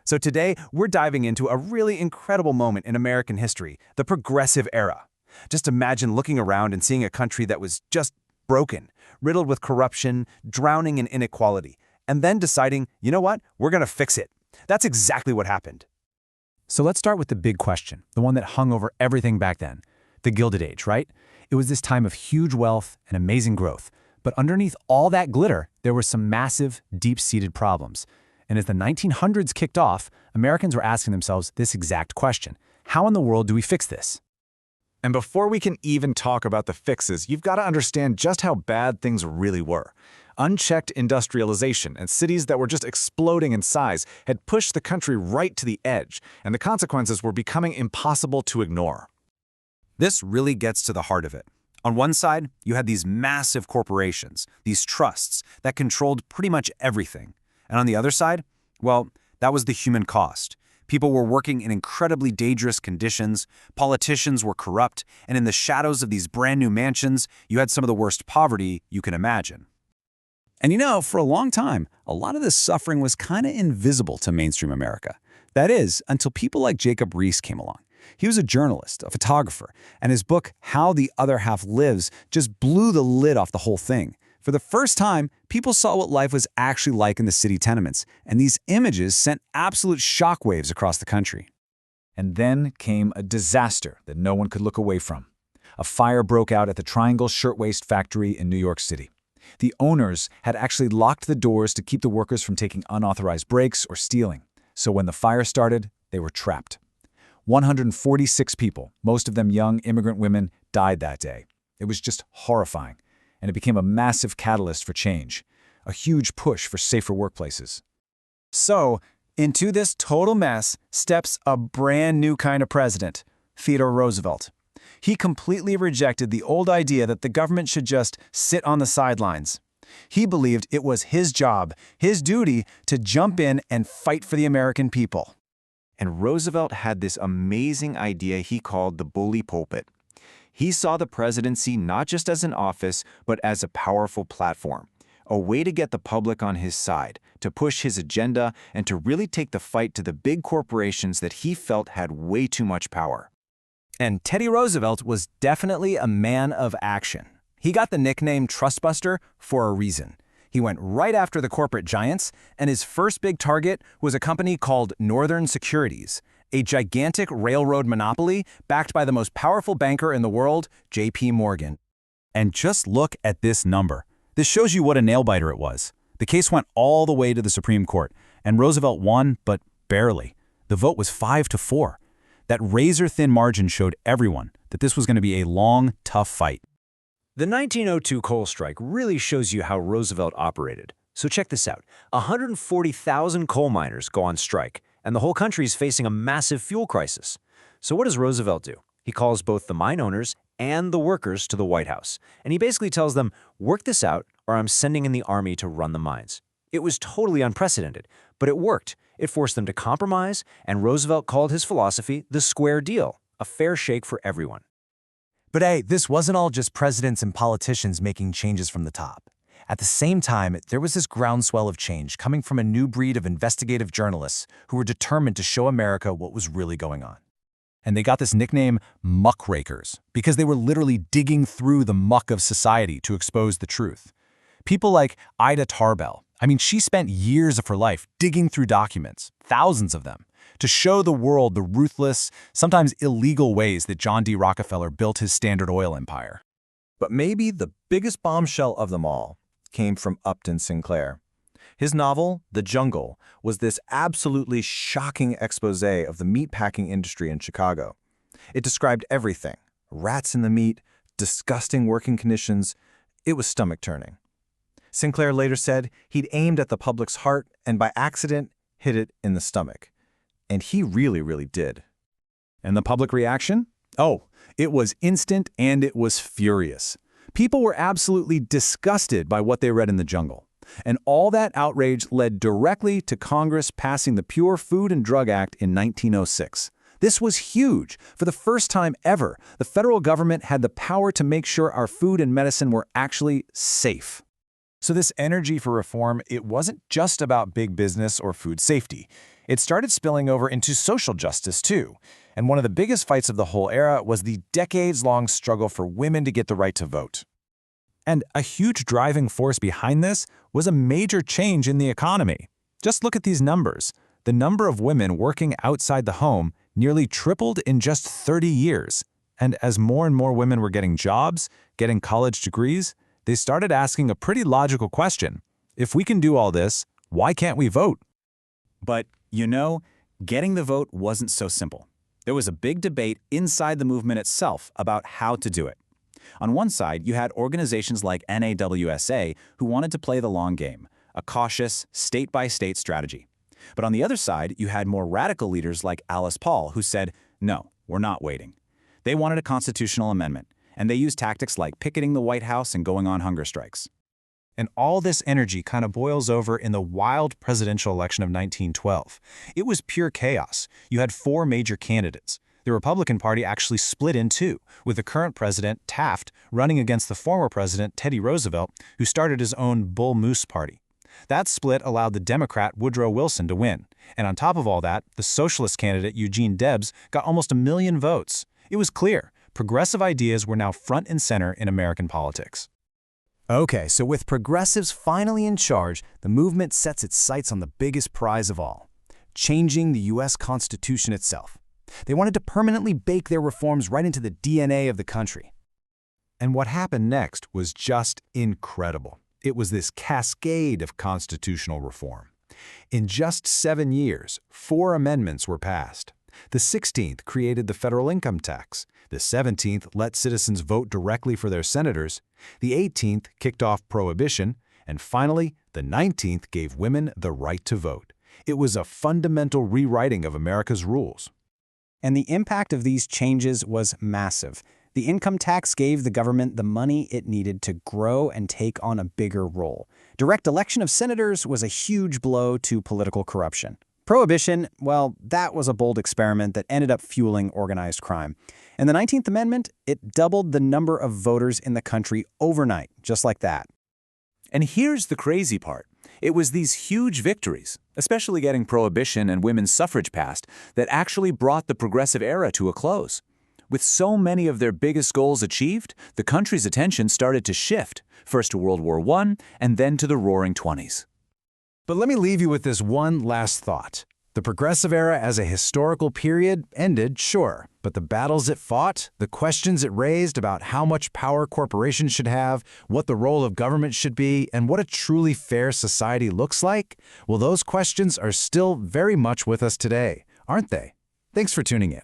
So today, we're diving into a really incredible moment in American history, the Progressive Era. Just imagine looking around and seeing a country that was just broken, riddled with corruption, drowning in inequality, and then deciding, you know what, we're going to fix it. That's exactly what happened. So let's start with the big question, the one that hung over everything back then. The Gilded Age, right? It was this time of huge wealth and amazing growth. But underneath all that glitter, there were some massive, deep-seated problems. And as the 1900s kicked off, Americans were asking themselves this exact question. How in the world do we fix this? And before we can even talk about the fixes, you've got to understand just how bad things really were. Unchecked industrialization and cities that were just exploding in size had pushed the country right to the edge, and the consequences were becoming impossible to ignore. This really gets to the heart of it. On one side, you had these massive corporations, these trusts that controlled pretty much everything. And on the other side, well, that was the human cost. People were working in incredibly dangerous conditions, politicians were corrupt, and in the shadows of these brand new mansions, you had some of the worst poverty you can imagine. And you know, for a long time, a lot of this suffering was kind of invisible to mainstream America. That is, until people like Jacob Riis came along. He was a journalist, a photographer, and his book, How the Other Half Lives, just blew the lid off the whole thing. For the first time, people saw what life was actually like in the city tenements, and these images sent absolute shockwaves across the country. And then came a disaster that no one could look away from. A fire broke out at the Triangle Shirtwaist Factory in New York City. The owners had actually locked the doors to keep the workers from taking unauthorized breaks or stealing. So when the fire started, they were trapped. 146 people, most of them young immigrant women, died that day. It was just horrifying. And it became a massive catalyst for change, a huge push for safer workplaces. So, into this total mess steps a brand new kind of president, Theodore Roosevelt. He completely rejected the old idea that the government should just sit on the sidelines. He believed it was his job, his duty, to jump in and fight for the American people. And Roosevelt had this amazing idea he called the bully pulpit. He saw the presidency not just as an office, but as a powerful platform, a way to get the public on his side, to push his agenda, and to really take the fight to the big corporations that he felt had way too much power. And Teddy Roosevelt was definitely a man of action. He got the nickname Trustbuster for a reason. He went right after the corporate giants, and his first big target was a company called Northern Securities, a gigantic railroad monopoly backed by the most powerful banker in the world, J.P. Morgan. And just look at this number. This shows you what a nail-biter it was. The case went all the way to the Supreme Court, and Roosevelt won, but barely. The vote was 5-4. That razor-thin margin showed everyone that this was going to be a long, tough fight. The 1902 coal strike really shows you how Roosevelt operated. So check this out. 140,000 coal miners go on strike, and the whole country is facing a massive fuel crisis. So what does Roosevelt do? He calls both the mine owners and the workers to the White House, and he basically tells them, work this out or I'm sending in the army to run the mines. It was totally unprecedented, but it worked. It forced them to compromise, and Roosevelt called his philosophy the square deal, a fair shake for everyone. But hey, this wasn't all just presidents and politicians making changes from the top. At the same time, there was this groundswell of change coming from a new breed of investigative journalists who were determined to show America what was really going on. And they got this nickname muckrakers because they were literally digging through the muck of society to expose the truth. People like Ida Tarbell, she spent years of her life digging through documents, thousands of them, to show the world the ruthless, sometimes illegal ways that John D. Rockefeller built his Standard Oil empire. But maybe the biggest bombshell of them all came from Upton Sinclair. His novel, The Jungle, was this absolutely shocking expose of the meatpacking industry in Chicago. It described everything: rats in the meat, disgusting working conditions. It was stomach-turning. Sinclair later said he'd aimed at the public's heart and by accident hit it in the stomach. And he really, really did. And the public reaction? Oh, it was instant and it was furious. People were absolutely disgusted by what they read in The Jungle. And all that outrage led directly to Congress passing the Pure Food and Drug Act in 1906. This was huge. For the first time ever, the federal government had the power to make sure our food and medicine were actually safe. So this energy for reform, it wasn't just about big business or food safety. It started spilling over into social justice, too. And one of the biggest fights of the whole era was the decades-long struggle for women to get the right to vote. And a huge driving force behind this was a major change in the economy. Just look at these numbers. The number of women working outside the home nearly tripled in just 30 years. And as more and more women were getting jobs, getting college degrees, they started asking a pretty logical question. If we can do all this, why can't we vote? But, getting the vote wasn't so simple. There was a big debate inside the movement itself about how to do it. On one side, you had organizations like NAWSA who wanted to play the long game, a cautious, state-by-state strategy. But on the other side, you had more radical leaders like Alice Paul who said, no, we're not waiting. They wanted a constitutional amendment, and they used tactics like picketing the White House and going on hunger strikes. And all this energy kind of boils over in the wild presidential election of 1912. It was pure chaos. You had 4 major candidates. The Republican Party actually split in 2, with the current president, Taft, running against the former president, Teddy Roosevelt, who started his own Bull Moose Party. That split allowed the Democrat Woodrow Wilson to win. And on top of all that, the socialist candidate Eugene Debs got almost 1 million votes. It was clear, progressive ideas were now front and center in American politics. Okay, so with progressives finally in charge, the movement sets its sights on the biggest prize of all, changing the U.S. Constitution itself. They wanted to permanently bake their reforms right into the DNA of the country. And what happened next was just incredible. It was this cascade of constitutional reform. In just 7 years, 4 amendments were passed. The 16th created the federal income tax. The 17th let citizens vote directly for their senators. The 18th kicked off prohibition. And finally, the 19th gave women the right to vote. It was a fundamental rewriting of America's rules. And the impact of these changes was massive. The income tax gave the government the money it needed to grow and take on a bigger role. Direct election of senators was a huge blow to political corruption. Prohibition, well, that was a bold experiment that ended up fueling organized crime. And the 19th Amendment, it doubled the number of voters in the country overnight, just like that. And here's the crazy part. It was these huge victories, especially getting prohibition and women's suffrage passed, that actually brought the progressive era to a close. With so many of their biggest goals achieved, the country's attention started to shift, first to World War I and then to the Roaring '20s. But let me leave you with this one last thought. The progressive era as a historical period ended, sure, but the battles it fought, the questions it raised about how much power corporations should have, what the role of government should be, and what a truly fair society looks like, well, those questions are still very much with us today, aren't they? Thanks for tuning in.